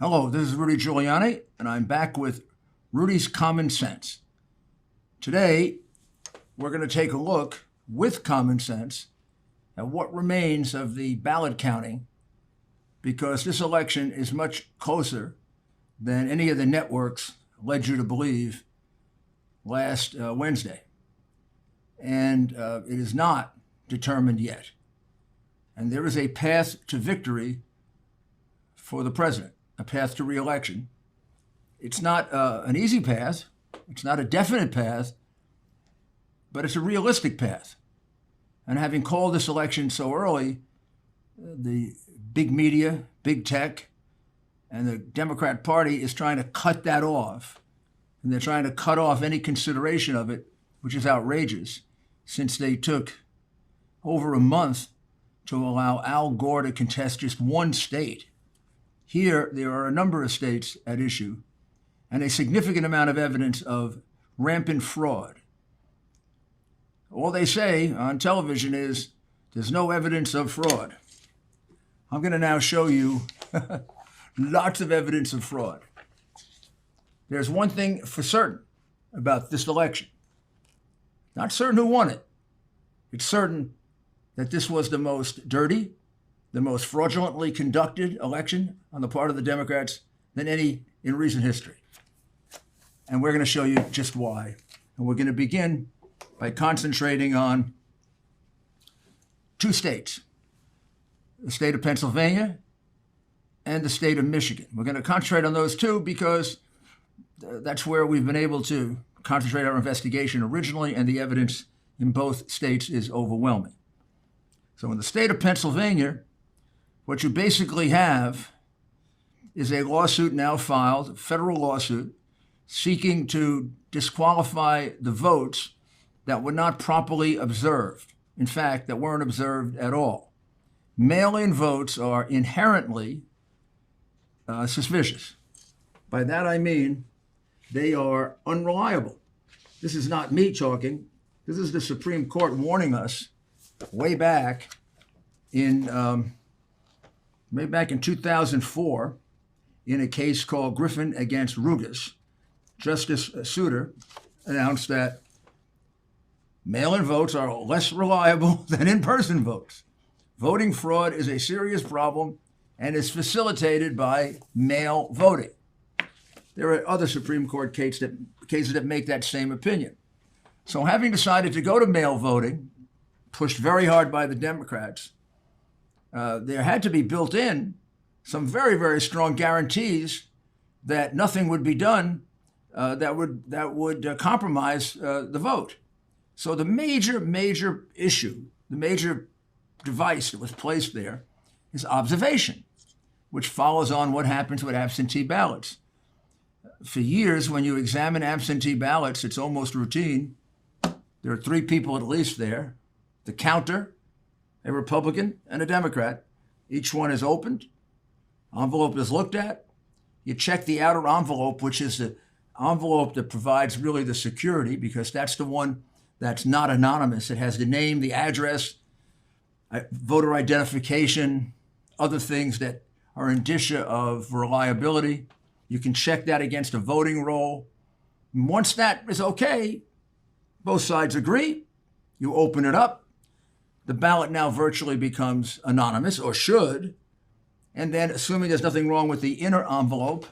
Hello, this is Rudy Giuliani, and I'm back with Rudy's Common Sense. Today, we're going to take a look with common sense at what remains of the ballot counting, because this election is much closer than any of the networks led you to believe last Wednesday. And it is not determined yet. And there is a path to victory for the president, a path to re-election. It's not an easy path. It's not a definite path, but it's a realistic path. And having called this election so early, the big media, big tech, and the Democrat Party is trying to cut that off. And they're trying to cut off any consideration of it, which is outrageous, since they took over a month to allow Al Gore to contest just one state. Here, there are a number of states at issue and a significant amount of evidence of rampant fraud. All they say on television is there's no evidence of fraud. I'm going to now show you lots of evidence of fraud. There's one thing for certain about this election. Not certain who won it. It's certain that this was the most dirty, the most fraudulently conducted election on the part of the Democrats than any in recent history. And we're going to show you just why. And we're going to begin by concentrating on two states, the state of Pennsylvania and the state of Michigan. We're going to concentrate on those two because that's where we've been able to concentrate our investigation originally, and the evidence in both states is overwhelming. So in the state of Pennsylvania, what you basically have is a lawsuit now filed, a federal lawsuit, seeking to disqualify the votes that were not properly observed. In fact, that weren't observed at all. Mail-in votes are inherently suspicious. By that I mean they are unreliable. This is not me talking. This is the Supreme Court warning us way back in 2004 in a case called Griffin against Rugas. Justice Souter announced that mail-in votes are less reliable than in-person votes. Voting fraud is a serious problem and is facilitated by mail voting. There are other Supreme Court cases that make that same opinion. So having decided to go to mail voting, pushed very hard by the Democrats, there had to be built in some very, very strong guarantees that nothing would be done that would compromise the vote. So the major issue, the major device that was placed there is observation, which follows on what happens with absentee ballots. For years, when you examine absentee ballots, it's almost routine. There are three people at least there: the counter, a Republican, and a Democrat. Each one is opened. Envelope is looked at. You check the outer envelope, which is the envelope that provides really the security, because that's the one that's not anonymous. It has the name, the address, voter identification, other things that are indicia of reliability. You can check that against a voting roll. And once that is okay, both sides agree, you open it up. The ballot now virtually becomes anonymous, or should. And then, assuming there's nothing wrong with the inner envelope,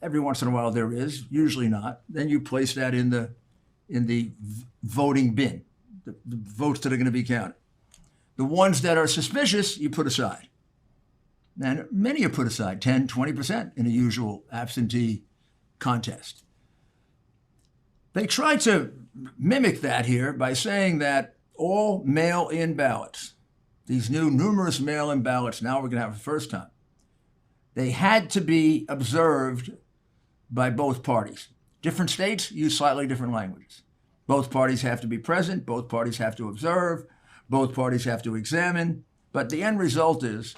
every once in a while there is, usually not, then you place that in the voting bin, the votes that are going to be counted. The ones that are suspicious, you put aside. And many are put aside, 10, 20% in a usual absentee contest. They try to mimic that here by saying that all mail-in ballots, these new numerous mail-in ballots, now we're going to have for the first time, they had to be observed by both parties. Different states use slightly different languages. Both parties have to be present, both parties have to observe, both parties have to examine, but the end result is,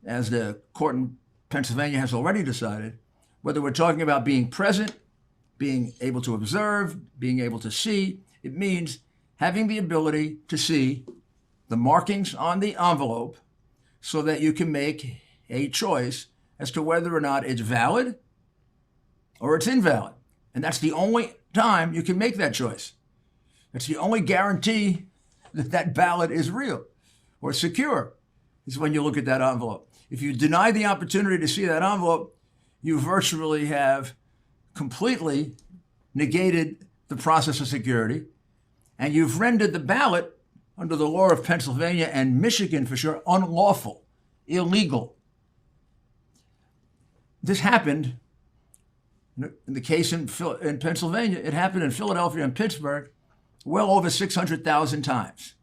as the court in Pennsylvania has already decided, whether we're talking about being present, being able to observe, being able to see, it means having the ability to see the markings on the envelope so that you can make a choice as to whether or not it's valid or it's invalid. And that's the only time you can make that choice. It's the only guarantee that that ballot is real or secure, is when you look at that envelope. If you deny the opportunity to see that envelope, you virtually have completely negated the process of security, and you've rendered the ballot, under the law of Pennsylvania and Michigan for sure, unlawful, illegal. This happened in the case in Pennsylvania. It happened in Philadelphia and Pittsburgh well over 600,000 times.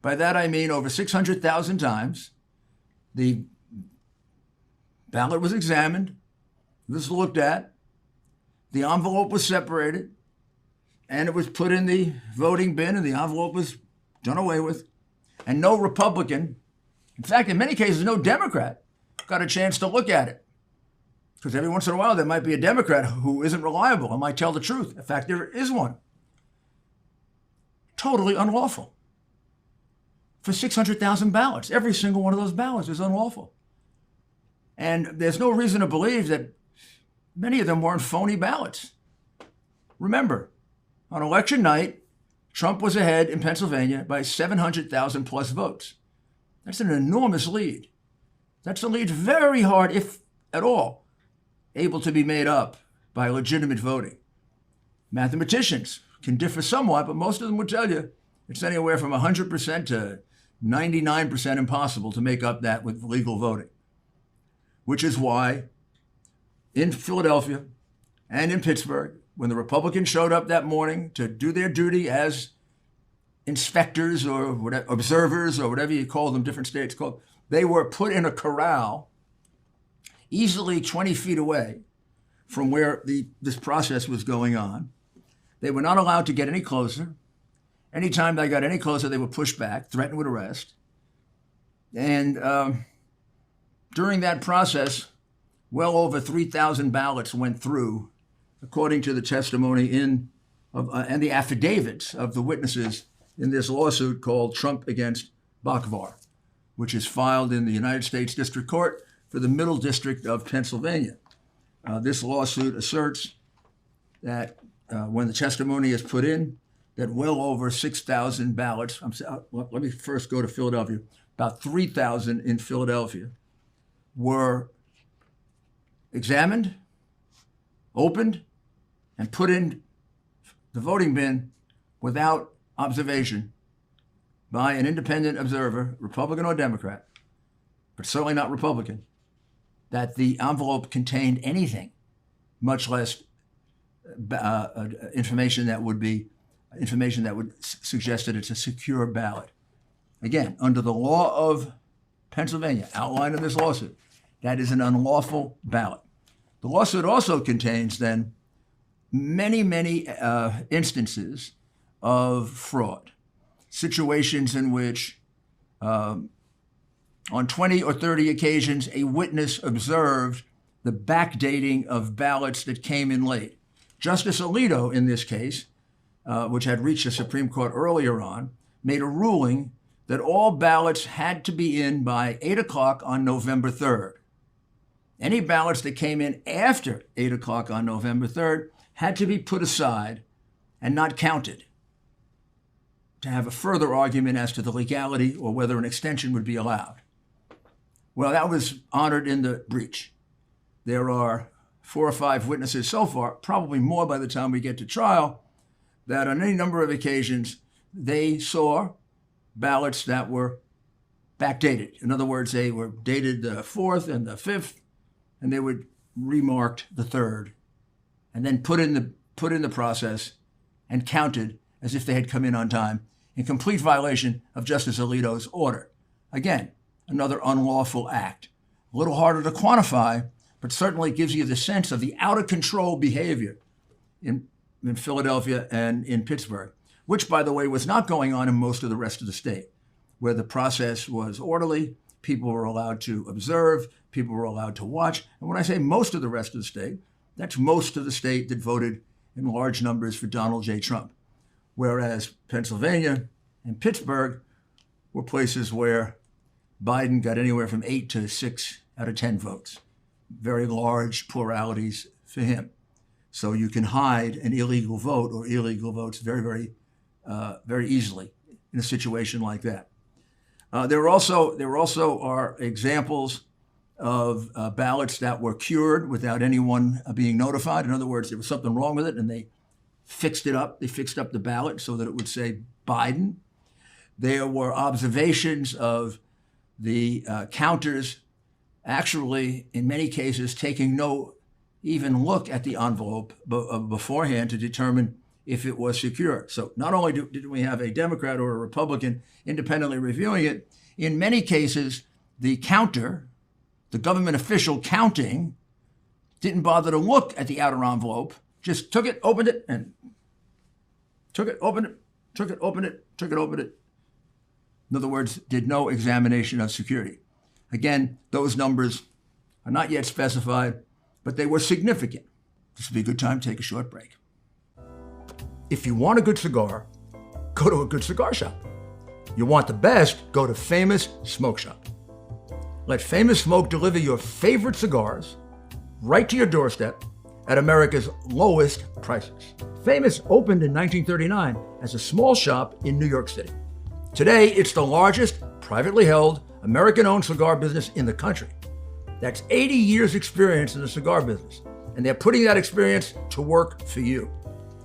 By that I mean over 600,000 times the ballot was examined, it was looked at, the envelope was separated, and it was put in the voting bin, and the envelope was done away with. And no Republican, in fact, in many cases, no Democrat got a chance to look at it. Because every once in a while, there might be a Democrat who isn't reliable and might tell the truth. In fact, there is one. Totally unlawful. For 600,000 ballots. Every single one of those ballots is unlawful. And there's no reason to believe that many of them weren't phony ballots. Remember, on election night, Trump was ahead in Pennsylvania by 700,000 plus votes. That's an enormous lead. That's a lead very hard, if at all, able to be made up by legitimate voting. Mathematicians can differ somewhat, but most of them would tell you it's anywhere from 100% to 99% impossible to make up that with legal voting. Which is why in Philadelphia and in Pittsburgh, when the Republicans showed up that morning to do their duty as inspectors or whatever, observers or whatever you call them, different states call, they were put in a corral easily 20 feet away from where this process was going on. They were not allowed to get any closer. Anytime they got any closer, they were pushed back, threatened with arrest. And during that process, well over 3,000 ballots went through, according to the testimony and the affidavits of the witnesses in this lawsuit called Trump against Bakvar, which is filed in the United States District Court for the Middle District of Pennsylvania. This lawsuit asserts that when the testimony is put in, that well over 6,000 ballots, let me first go to Philadelphia, about 3,000 in Philadelphia, were examined, opened, and put in the voting bin without observation by an independent observer, Republican or Democrat, but certainly not Republican, that the envelope contained anything, much less information that would suggest that it's a secure ballot. Again, under the law of Pennsylvania, outlined in this lawsuit, that is an unlawful ballot. The lawsuit also contains then many, many instances of fraud, situations in which on 20 or 30 occasions, a witness observed the backdating of ballots that came in late. Justice Alito, in this case, which had reached the Supreme Court earlier on, made a ruling that all ballots had to be in by 8 o'clock on November 3rd. Any ballots that came in after 8 o'clock on November 3rd had to be put aside and not counted, to have a further argument as to the legality or whether an extension would be allowed. Well, that was honored in the breach. There are 4 or 5 witnesses so far, probably more by the time we get to trial, that on any number of occasions, they saw ballots that were backdated. In other words, they were dated the 4th and the 5th, and they were remarked the 3rd, and then put in the process and counted as if they had come in on time, in complete violation of Justice Alito's order. Again, another unlawful act. A little harder to quantify, but certainly gives you the sense of the out-of-control behavior in Philadelphia and in Pittsburgh, which, by the way, was not going on in most of the rest of the state, where the process was orderly, people were allowed to observe, people were allowed to watch. And when I say most of the rest of the state, that's most of the state that voted in large numbers for Donald J. Trump, whereas Pennsylvania and Pittsburgh were places where Biden got anywhere from 8 to 6 out of 10 votes. very large pluralities for him. So you can hide an illegal vote or illegal votes very easily in a situation like that. There also are examples of ballots that were cured without anyone being notified. In other words, there was something wrong with it and they fixed it up. They fixed up the ballot so that it would say Biden. There were observations of the counters actually, in many cases, taking no even look at the envelope beforehand to determine if it was secure. So not only did we have a Democrat or a Republican independently reviewing it, in many cases, the counter, the government official counting, didn't bother to look at the outer envelope, just took it, opened it, and took it, opened it, took it, opened it, took it, opened it. In other words, did no examination of security. Again, those numbers are not yet specified, but they were significant. This would be a good time to take a short break. If you want a good cigar, go to a good cigar shop. You want the best, go to Famous Smoke Shop. Let Famous Smoke deliver your favorite cigars right to your doorstep at America's lowest prices. Famous opened in 1939 as a small shop in New York City. Today, it's the largest privately held American-owned cigar business in the country. That's 80 years experience in the cigar business, and they're putting that experience to work for you,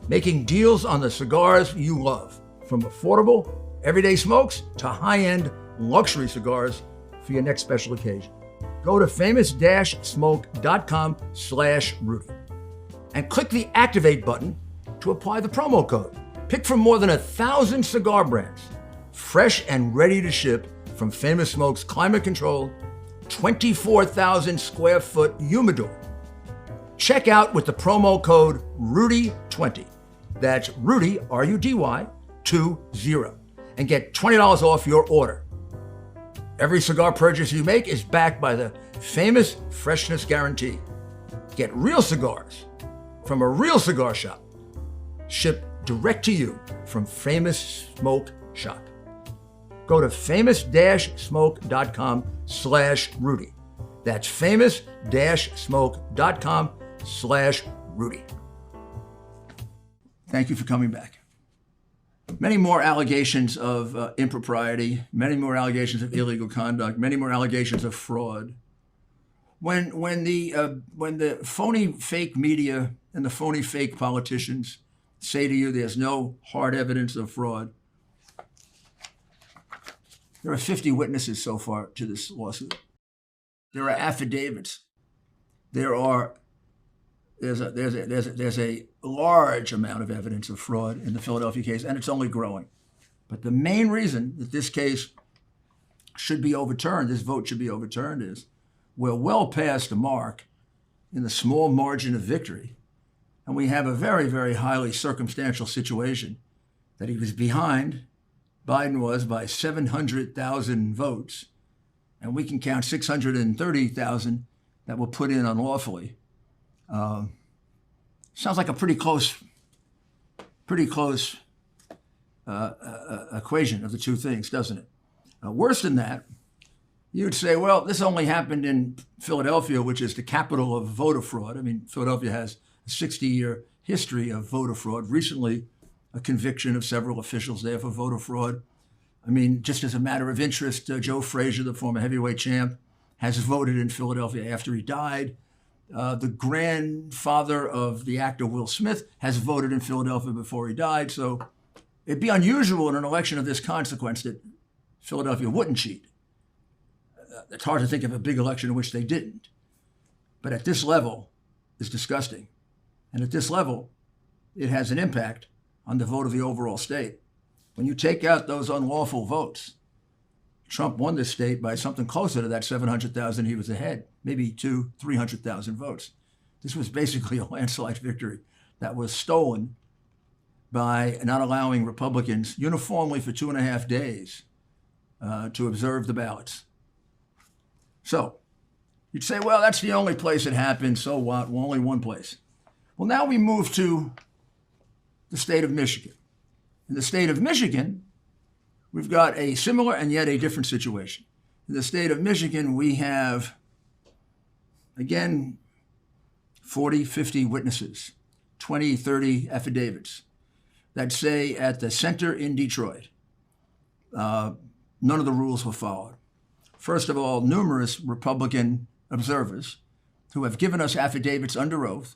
making deals on the cigars you love, from affordable, everyday smokes to high-end luxury cigars for your next special occasion. Go to famous-smoke.com/Rudy and click the Activate button to apply the promo code. Pick from more than 1,000 cigar brands, fresh and ready to ship from Famous Smoke's climate-controlled, 24,000 square foot humidor. Check out with the promo code RUDY20. That's Rudy, R-U-D-Y, 20, and get $20 off your order. Every cigar purchase you make is backed by the Famous Freshness Guarantee. Get real cigars from a real cigar shop, shipped direct to you from Famous Smoke Shop. Go to famous-smoke.com/Rudy. That's famous-smoke.com/Rudy. Thank you for coming back. Many more allegations of impropriety, many more allegations of illegal conduct, many more allegations of fraud. When the phony fake media and the phony fake politicians say to you there's no hard evidence of fraud, there are 50 witnesses so far to this lawsuit. There are affidavits. There's a large amount of evidence of fraud in the Philadelphia case, and it's only growing. But the main reason that this case should be overturned, this vote should be overturned, is we're well past the mark in the small margin of victory, and we have a very, very highly circumstantial situation that he was behind. Biden was by 700,000 votes, and we can count 630,000 that were put in unlawfully. Sounds like a pretty close equation of the two things, doesn't it? Worse than that, you'd say, well, this only happened in Philadelphia, which is the capital of voter fraud. I mean, Philadelphia has a 60-year history of voter fraud. Recently, a conviction of several officials there for voter fraud. I mean, just as a matter of interest, Joe Frazier, the former heavyweight champ, has voted in Philadelphia after he died. The grandfather of the actor Will Smith has voted in Philadelphia before he died. So it'd be unusual in an election of this consequence that Philadelphia wouldn't cheat. It's hard to think of a big election in which they didn't. But at this level, it's disgusting. And at this level, it has an impact on the vote of the overall state. When you take out those unlawful votes, Trump won this state by something closer to that 700,000 he was ahead, maybe 300,000 votes. This was basically a landslide victory that was stolen by not allowing Republicans uniformly for 2.5 days to observe the ballots. So you'd say, well, that's the only place it happened, so what? Well, only one place. Well, now we move to the state of Michigan. In the state of Michigan, we've got a similar and yet a different situation. In the state of Michigan, we have again, 40, 50 witnesses, 20, 30 affidavits that say at the center in Detroit, none of the rules were followed. First of all, numerous Republican observers who have given us affidavits under oath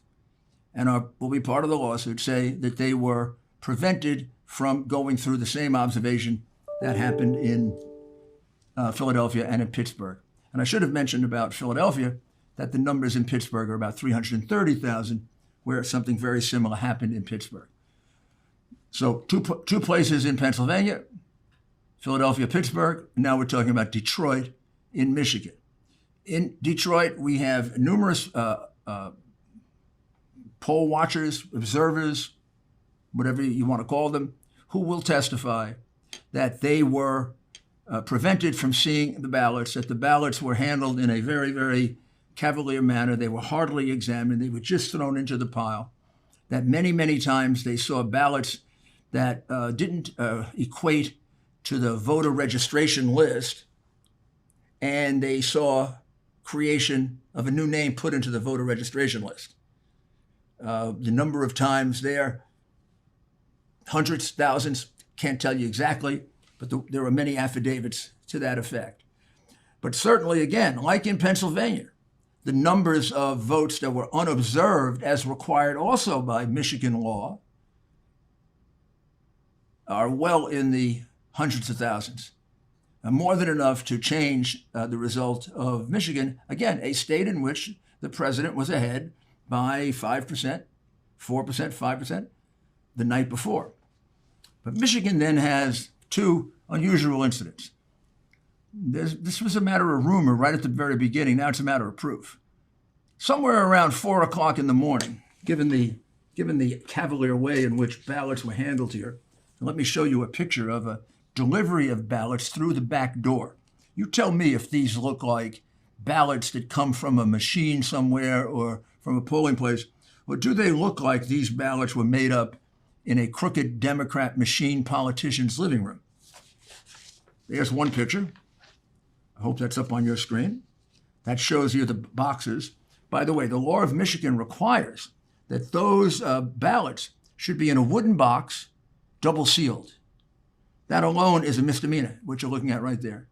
and will be part of the lawsuit say that they were prevented from going through the same observation that happened in Philadelphia and in Pittsburgh. And I should have mentioned about Philadelphia that the numbers in Pittsburgh are about 330,000, where something very similar happened in Pittsburgh. So two places in Pennsylvania, Philadelphia, Pittsburgh. Now we're talking about Detroit in Michigan. In Detroit, we have numerous poll watchers, observers, whatever you want to call them, who will testify that they were prevented from seeing the ballots, that the ballots were handled in a very, very cavalier manner. They were hardly examined. They were just thrown into the pile. That many, many times they saw ballots that didn't equate to the voter registration list, and they saw creation of a new name put into the voter registration list. The number of times there, hundreds, thousands, can't tell you exactly, but there are many affidavits to that effect. But certainly, again, like in Pennsylvania, the numbers of votes that were unobserved, as required also by Michigan law, are well in the hundreds of thousands. More than enough to change the result of Michigan, again, a state in which the president was ahead by 5%, 4%, 5% the night before. But Michigan then has two unusual incidents. This was a matter of rumor right at the very beginning. Now it's a matter of proof. Somewhere around 4 o'clock in the morning, given the cavalier way in which ballots were handled here, let me show you a picture of a delivery of ballots through the back door. You tell me if these look like ballots that come from a machine somewhere or from a polling place, or do they look like these ballots were made up in a crooked Democrat machine politician's living room? There's one picture. I hope that's up on your screen. That shows you the boxes. By the way, the law of Michigan requires that those ballots should be in a wooden box, double sealed. That alone is a misdemeanor, which you're looking at right there.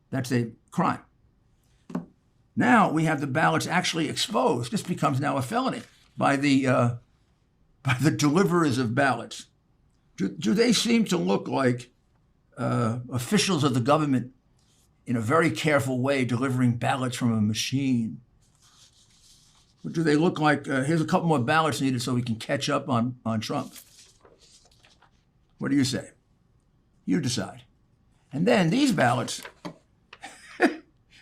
That's a crime. Now we have the ballots actually exposed. This becomes now a felony by the deliverers of ballots. Do they seem to look like officials of the government in a very careful way delivering ballots from a machine? Or do they look like, here's a couple more ballots needed so we can catch up on Trump? What do you say? You decide. And then these ballots,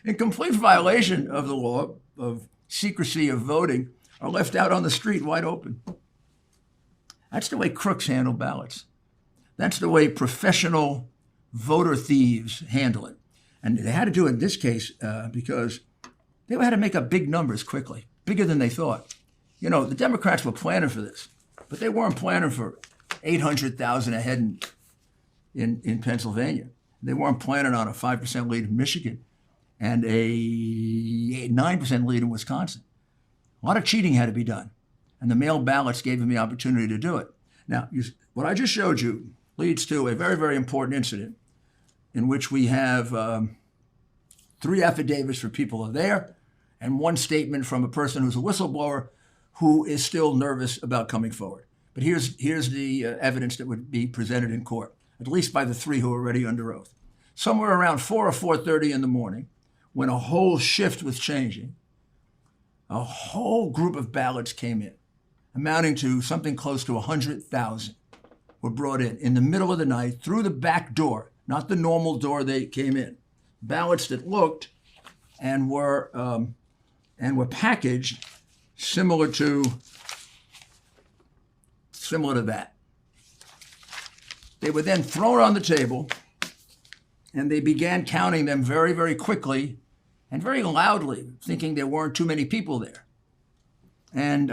in complete violation of the law of secrecy of voting, are left out on the street wide open. That's the way crooks handle ballots. That's the way professional voter thieves handle it. And they had to do it in this case because they had to make up big numbers quickly, bigger than they thought. You know, the Democrats were planning for this, but they weren't planning for 800,000 ahead in Pennsylvania. They weren't planning on a 5% lead in Michigan and a 9% lead in Wisconsin. A lot of cheating had to be done, and the mail ballots gave them the opportunity to do it. Now, what I just showed you leads to a very, very important incident in which we have 3 affidavits for people who are there and 1 statement from a person who's a whistleblower who is still nervous about coming forward. But here's the evidence that would be presented in court, at least by the 3 who are already under oath. Somewhere around 4 or 4:30 in the morning, when a whole shift was changing, a whole group of ballots came in, amounting to something close to 100,000 were brought in the middle of the night through the back door, not the normal door they came in. Ballots that looked and were packaged similar to that. They were then thrown on the table, and they began counting them very, very quickly and very loudly, thinking there weren't too many people there. And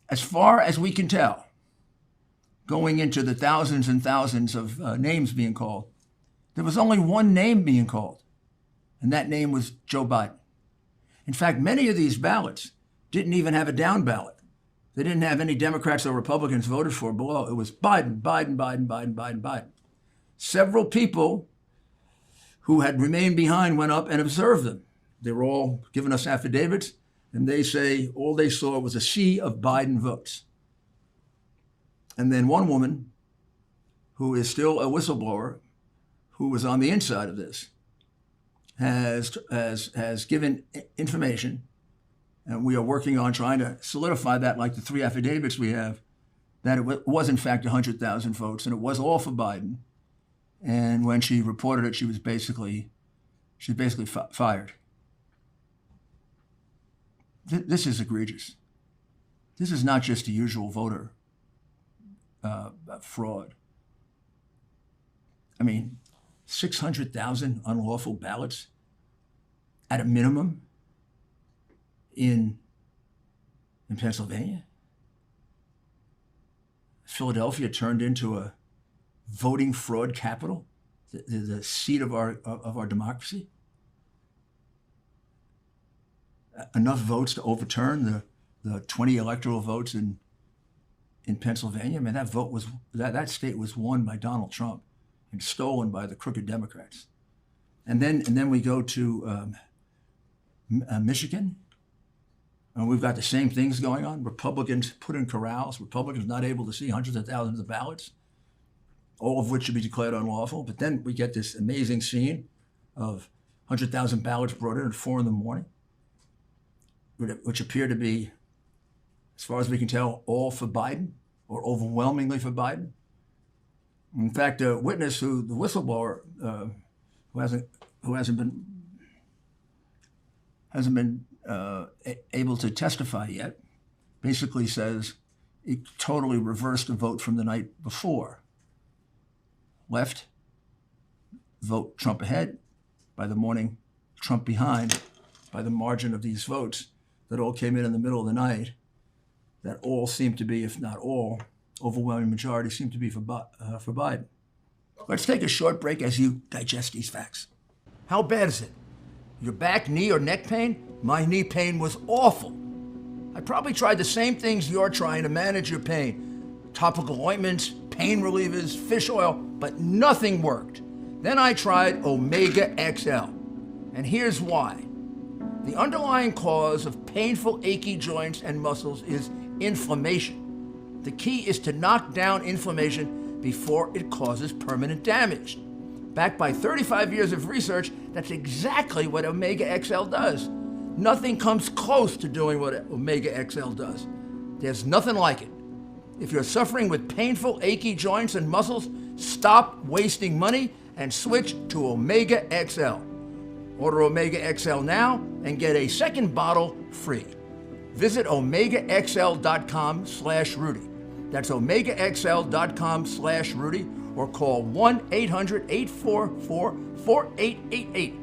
as far as we can tell, going into the thousands and thousands of names being called, there was only one name being called. and that name was Joe Biden. In fact, many of these ballots didn't even have a down ballot. They didn't have any Democrats or Republicans voted for below. It was Biden, Biden, Biden, Biden, Biden, Biden. Several people who had remained behind went up and observed them. They were all giving us affidavits, and they say all they saw was a sea of Biden votes. And then one woman, who is still a whistleblower, who was on the inside of this, has given information, and we are working on trying to solidify that, like the 3 affidavits we have, that it was in fact 100,000 votes, and it was all for Biden. And when she reported it, she was basically fired. This is egregious. This is not just the usual voter fraud. I mean, 600,000 unlawful ballots at a minimum in Pennsylvania. Philadelphia turned into a voting fraud capital, the seat of our democracy. Enough votes to overturn the 20 electoral votes in Pennsylvania. I mean, that state was won by Donald Trump and stolen by the crooked Democrats. And then we go to Michigan, and we've got the same things going on. Republicans put in corrals. Republicans not able to see hundreds of thousands of ballots, all of which should be declared unlawful. But then we get this amazing scene of 100,000 ballots brought in at 4 a.m, which appear to be, as far as we can tell, all for Biden, or overwhelmingly for Biden. In fact, a witness, the whistleblower, who hasn't been able to testify yet, basically says it totally reversed the vote from the night before. Left, vote Trump ahead. By the morning, Trump behind, by the margin of these votes that all came in the middle of the night, that all seem to be, if not all, overwhelming majority seem to be for Biden. Let's take a short break as you digest these facts. How bad is it? Your back, knee, or neck pain? My knee pain was awful. I probably tried the same things you're trying to manage your pain. Topical ointments, pain relievers, fish oil, but nothing worked. Then I tried Omega XL. And here's why. The underlying cause of painful, achy joints and muscles is inflammation. The key is to knock down inflammation before it causes permanent damage. Backed by 35 years of research, that's exactly what Omega XL does. Nothing comes close to doing what Omega XL does. There's nothing like it. If you're suffering with painful, achy joints and muscles, stop wasting money and switch to Omega XL. Order Omega XL now and get a second bottle free. Visit omegaxl.com/Rudy. That's omegaxl.com/Rudy, or call 1-800-844-4888.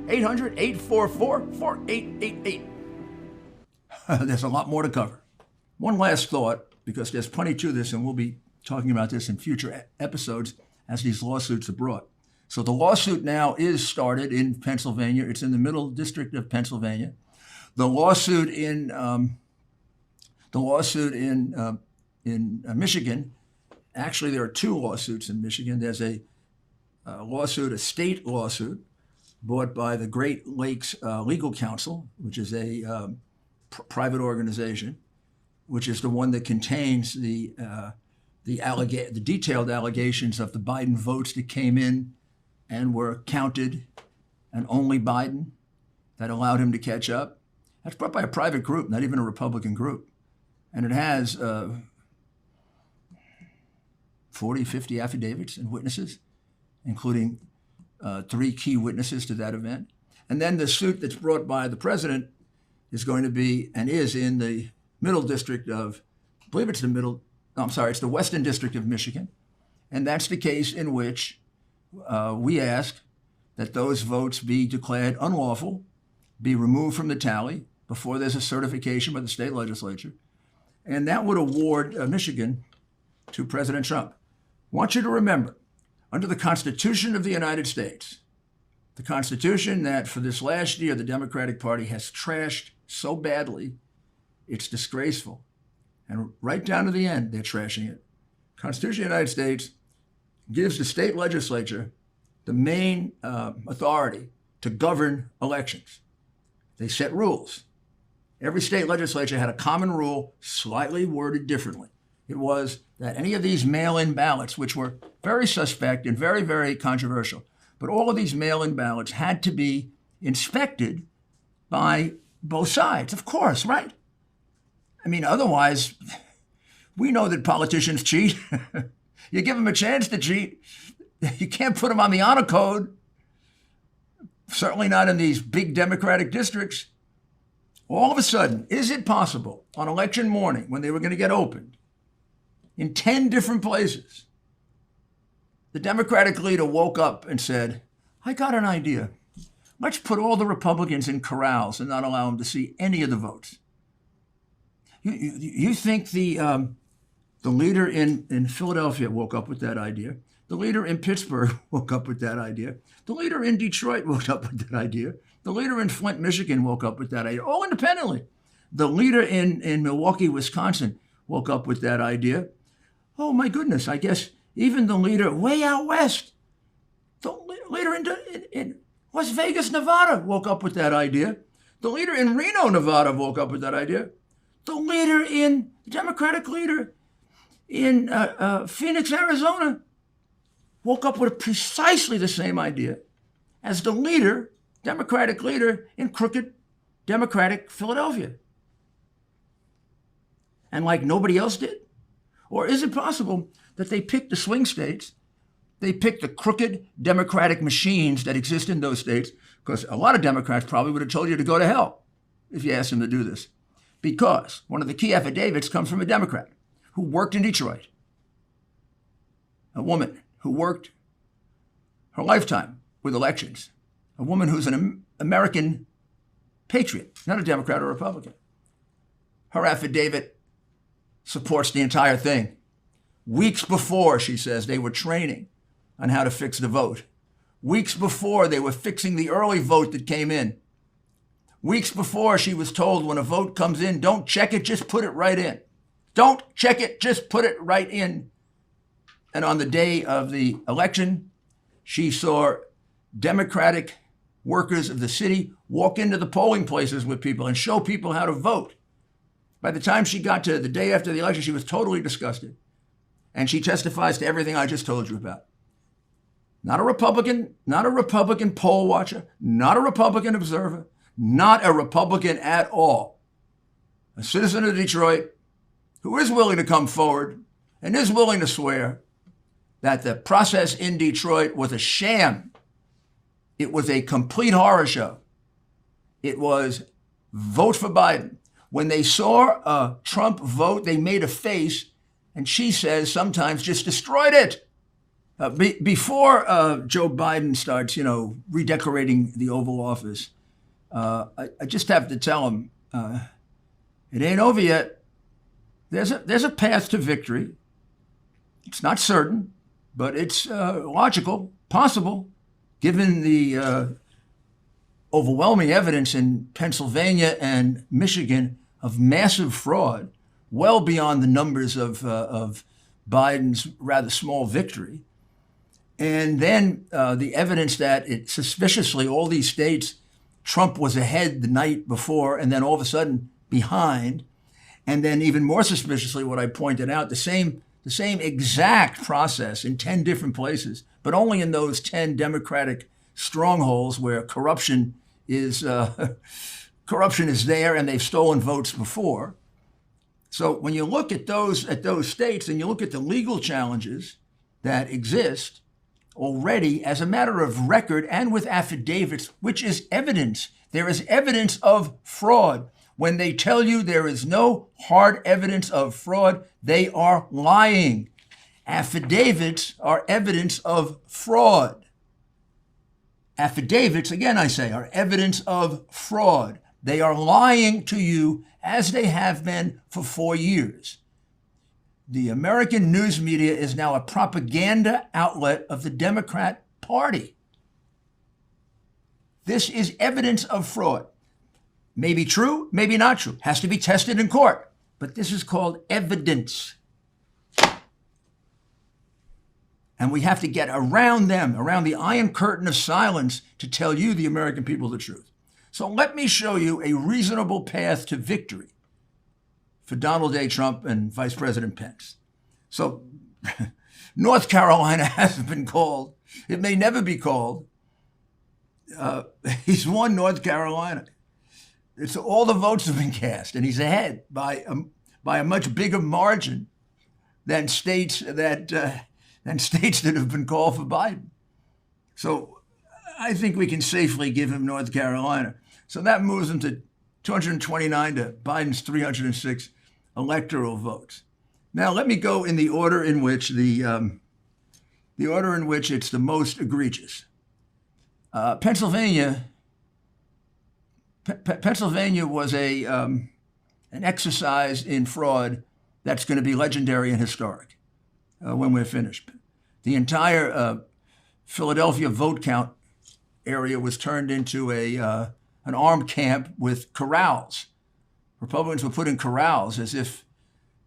800-844-4888. There's a lot more to cover. One last thought, because there's plenty to this, and we'll be talking about this in future episodes as these lawsuits are brought. So the lawsuit now is started in Pennsylvania. It's in the Middle District of Pennsylvania. The lawsuit in Michigan. Actually, there are 2 lawsuits in Michigan. There's a state lawsuit brought by the Great Lakes Legal Council, which is a private organization, which is the one that contains the detailed allegations of the Biden votes that came in and were counted, and only Biden, that allowed him to catch up. That's brought by a private group, not even a Republican group. And it has 40, 50 affidavits and witnesses, including 3 key witnesses to that event. And then the suit that's brought by the president is going to be, and is in the Middle District of, I believe it's it's the Western District of Michigan. And that's the case in which we ask that those votes be declared unlawful, be removed from the tally before there's a certification by the state legislature. And that would award Michigan to President Trump. I want you to remember, under the Constitution of the United States, The Constitution that for this last year the Democratic Party has trashed so badly, it's disgraceful. And right down to the end, they're trashing it. The Constitution of the United States gives the state legislature the main authority to govern elections. They set rules. Every state legislature had a common rule, slightly worded differently. It was that any of these mail-in ballots, which were very suspect and very, very controversial, but all of these mail-in ballots had to be inspected by both sides, of course, right? I mean, otherwise, we know that politicians cheat. You give them a chance to cheat, you can't put them on the honor code, certainly not in these big Democratic districts. All of a sudden, is it possible on election morning when they were going to get opened in 10 different places, the Democratic leader woke up and said, I got an idea. Let's put all the Republicans in corrals and not allow them to see any of the votes. You think the leader in Philadelphia woke up with that idea? The leader in Pittsburgh woke up with that idea. The leader in Detroit woke up with that idea. The leader in Flint, Michigan woke up with that idea, all independently. The leader in Milwaukee, Wisconsin woke up with that idea. Oh my goodness, I guess even the leader way out west, the leader in Las Vegas, Nevada woke up with that idea. The leader in Reno, Nevada woke up with that idea. The Democratic leader in Phoenix, Arizona woke up with precisely the same idea as the Democratic leader in crooked Democratic Philadelphia. And like nobody else did? Or is it possible that they picked the swing states, they picked the crooked Democratic machines that exist in those states, because a lot of Democrats probably would have told you to go to hell if you asked them to do this, because one of the key affidavits comes from a Democrat who worked in Detroit, a woman who worked her lifetime with elections, a woman who's an American patriot, not a Democrat or Republican. Her affidavit supports the entire thing. Weeks before, she says, they were training on how to fix the vote. Weeks before, they were fixing the early vote that came in. Weeks before, she was told when a vote comes in, don't check it, just put it right in. Don't check it, just put it right in. And on the day of the election, she saw Democratic workers of the city walk into the polling places with people and show people how to vote. By the time she got to the day after the election, she was totally disgusted. And she testifies to everything I just told you about. Not a Republican poll watcher, not a Republican observer, not a Republican at all. A citizen of Detroit who is willing to come forward and is willing to swear that the process in Detroit was a sham. It was a complete horror show. It was vote for Biden. When they saw Trump vote, they made a face, and she says sometimes just destroyed it. Before Joe Biden starts, redecorating the Oval Office, I just have to tell him, it ain't over yet. There's a path to victory. It's not certain, but it's logical, possible, given the overwhelming evidence in Pennsylvania and Michigan of massive fraud, well beyond the numbers of Biden's rather small victory. And then the evidence that suspiciously all these states, Trump was ahead the night before and then all of a sudden behind. And then even more suspiciously, what I pointed out, the same exact process in 10 different places, but only in those 10 Democratic strongholds where corruption is there and they've stolen votes before. So when you look at those states and you look at the legal challenges that exist already as a matter of record and with affidavits, which is evidence, there is evidence of fraud. When they tell you there is no hard evidence of fraud, they are lying. Affidavits are evidence of fraud. Affidavits, again I say, are evidence of fraud. They are lying to you as they have been for 4 years. The American news media is now a propaganda outlet of the Democrat Party. This is evidence of fraud. Maybe true, maybe not true. Has to be tested in court. But this is called evidence. And we have to get around them, around the iron curtain of silence, to tell you, the American people, the truth. So let me show you a reasonable path to victory for Donald J. Trump and Vice President Pence. So North Carolina hasn't been called. It may never be called. He's won North Carolina. It's all the votes have been cast, and he's ahead by a much bigger margin than states that have been called for Biden. So I think we can safely give him North Carolina. So that moves him to 229 to Biden's 306 electoral votes. Now let me go in the order in which it's the most egregious. Pennsylvania was an exercise in fraud that's going to be legendary and historic when we're finished. The entire Philadelphia vote count area was turned into an armed camp with corrals. Republicans were put in corrals as if,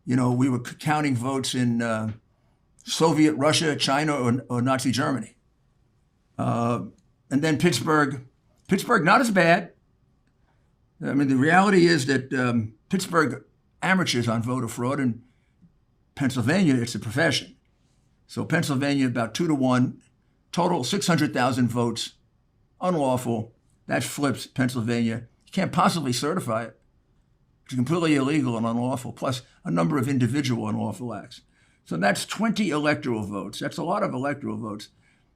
we were counting votes in Soviet Russia, China, or Nazi Germany. And then Pittsburgh, not as bad. I mean, the reality is that Pittsburgh amateurs on voter fraud. In Pennsylvania, it's a profession. So Pennsylvania, about 2-1, total 600,000 votes, unlawful. That flips Pennsylvania. You can't possibly certify it. It's completely illegal and unlawful, plus a number of individual unlawful acts. So that's 20 electoral votes. That's a lot of electoral votes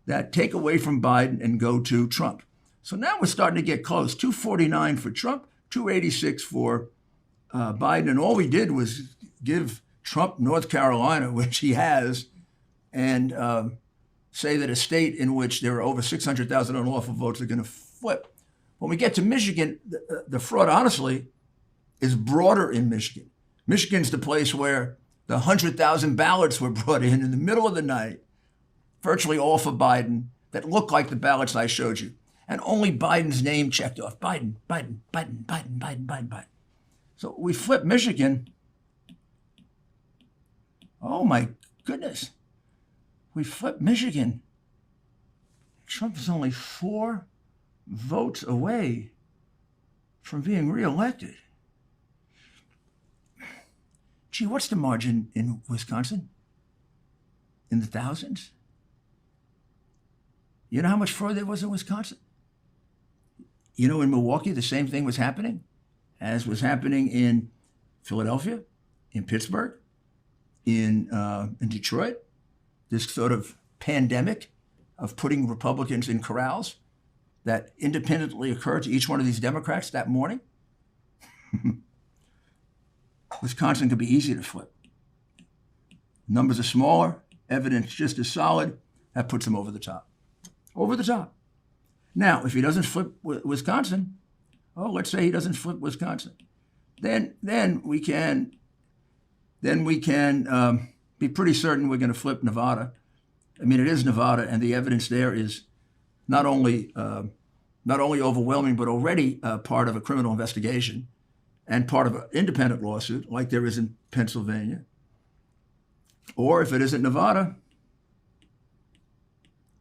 that take away from Biden and go to Trump. So now we're starting to get close. 249 for Trump, 286 for Biden. And all we did was give Trump North Carolina, which he has, and say that a state in which there are over 600,000 unlawful votes are going to flip. When we get to Michigan, the fraud, honestly, is broader in Michigan. Michigan's the place where the 100,000 ballots were brought in the middle of the night, virtually all for Biden, that look like the ballots I showed you. And only Biden's name checked off. Biden. So we flip Michigan. Oh my goodness. We flip Michigan. Trump is only 4 votes away from being reelected. Gee, what's the margin in Wisconsin? In the thousands? You know how much fraud there was in Wisconsin? In Milwaukee, the same thing was happening as was happening in Philadelphia, in Pittsburgh, in Detroit. This sort of pandemic of putting Republicans in corrals that independently occurred to each one of these Democrats that morning. Wisconsin could be easy to flip. Numbers are smaller, evidence just as solid. That puts him over the top. Over the top. Now, if he doesn't flip Wisconsin, let's say he doesn't flip Wisconsin, then we can be pretty certain we're going to flip Nevada. I mean, it is Nevada, and the evidence there is not only overwhelming, but already part of a criminal investigation and part of an independent lawsuit, like there is in Pennsylvania. Or if it isn't Nevada,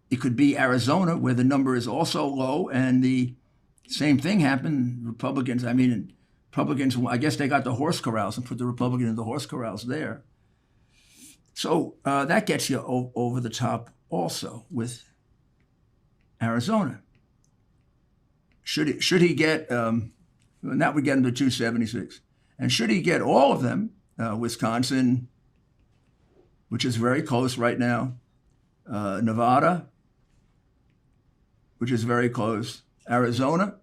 it could be Arizona, where the number is also low, and the same thing happened. Republicans, I guess they got the horse corrals and put the Republican in the horse corrals there. So that gets you over the top also with Arizona. Should he get, and that would get him to 276. And should he get all of them, Wisconsin, which is very close right now, Nevada, which is very close, Arizona,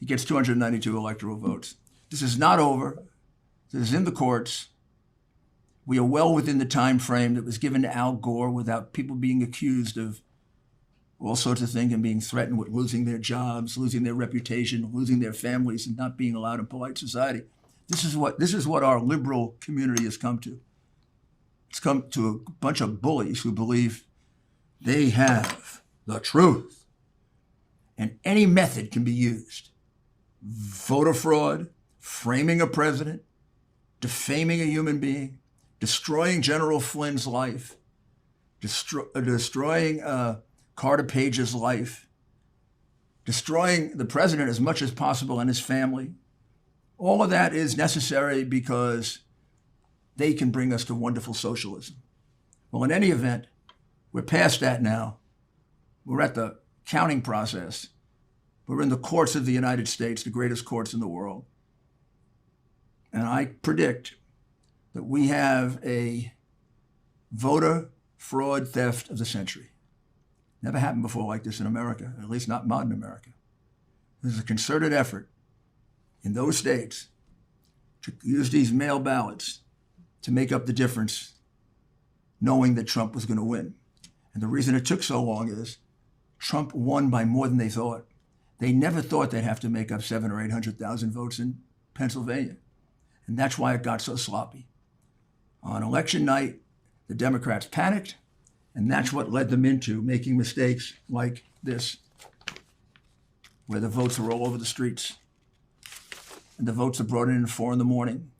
he gets 292 electoral votes. This is not over. This is in the courts. We are well within the time frame that was given to Al Gore without people being accused of all sorts of things and being threatened with losing their jobs, losing their reputation, losing their families, and not being allowed in polite society. This is what our liberal community has come to. It's come to a bunch of bullies who believe they have the truth. and any method can be used. Voter fraud, framing a president, defaming a human being, destroying General Flynn's life, destroying Carter Page's life, destroying the president as much as possible and his family. All of that is necessary because they can bring us to wonderful socialism. Well, in any event, we're past that now. We're at the counting process. We're in the courts of the United States, the greatest courts in the world. And I predict that we have a voter fraud theft of the century. Never happened before like this in America, at least not modern America. There's a concerted effort in those states to use these mail ballots to make up the difference, knowing that Trump was going to win. And the reason it took so long is Trump won by more than they thought. They never thought they'd have to make up 700,000 or 800,000 votes in Pennsylvania. And that's why it got so sloppy. On election night, the Democrats panicked, and that's what led them into making mistakes like this, where the votes were all over the streets. And the votes are brought in at 4 a.m.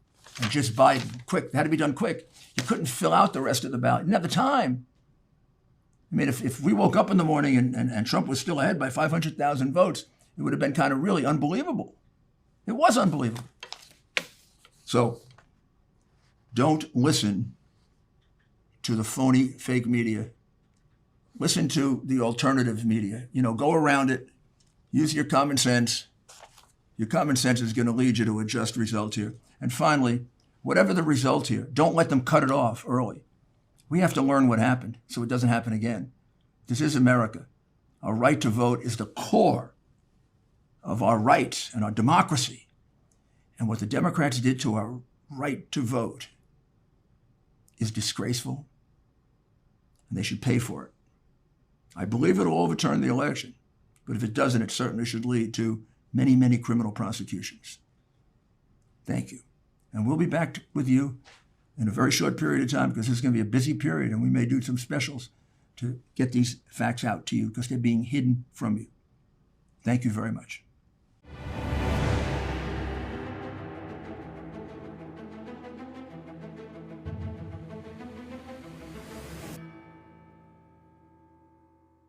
And just Biden, quick, they had to be done quick. You couldn't fill out the rest of the ballot. You didn't have the time. I mean, if we woke up in the morning and Trump was still ahead by 500,000 votes, it would have been kind of really unbelievable. It was unbelievable. So don't listen to the phony fake media. Listen to the alternative media. Go around it. Use your common sense. Your common sense is going to lead you to a just result here. And finally, whatever the result here, don't let them cut it off early. We have to learn what happened so it doesn't happen again. This is America. Our right to vote is the core of our rights and our democracy. And what the Democrats did to our right to vote is disgraceful, and they should pay for it. I believe it'll overturn the election, but if it doesn't, it certainly should lead to many, many criminal prosecutions. Thank you. And we'll be back with you in a very short period of time because this is going to be a busy period, and we may do some specials to get these facts out to you because they're being hidden from you. Thank you very much.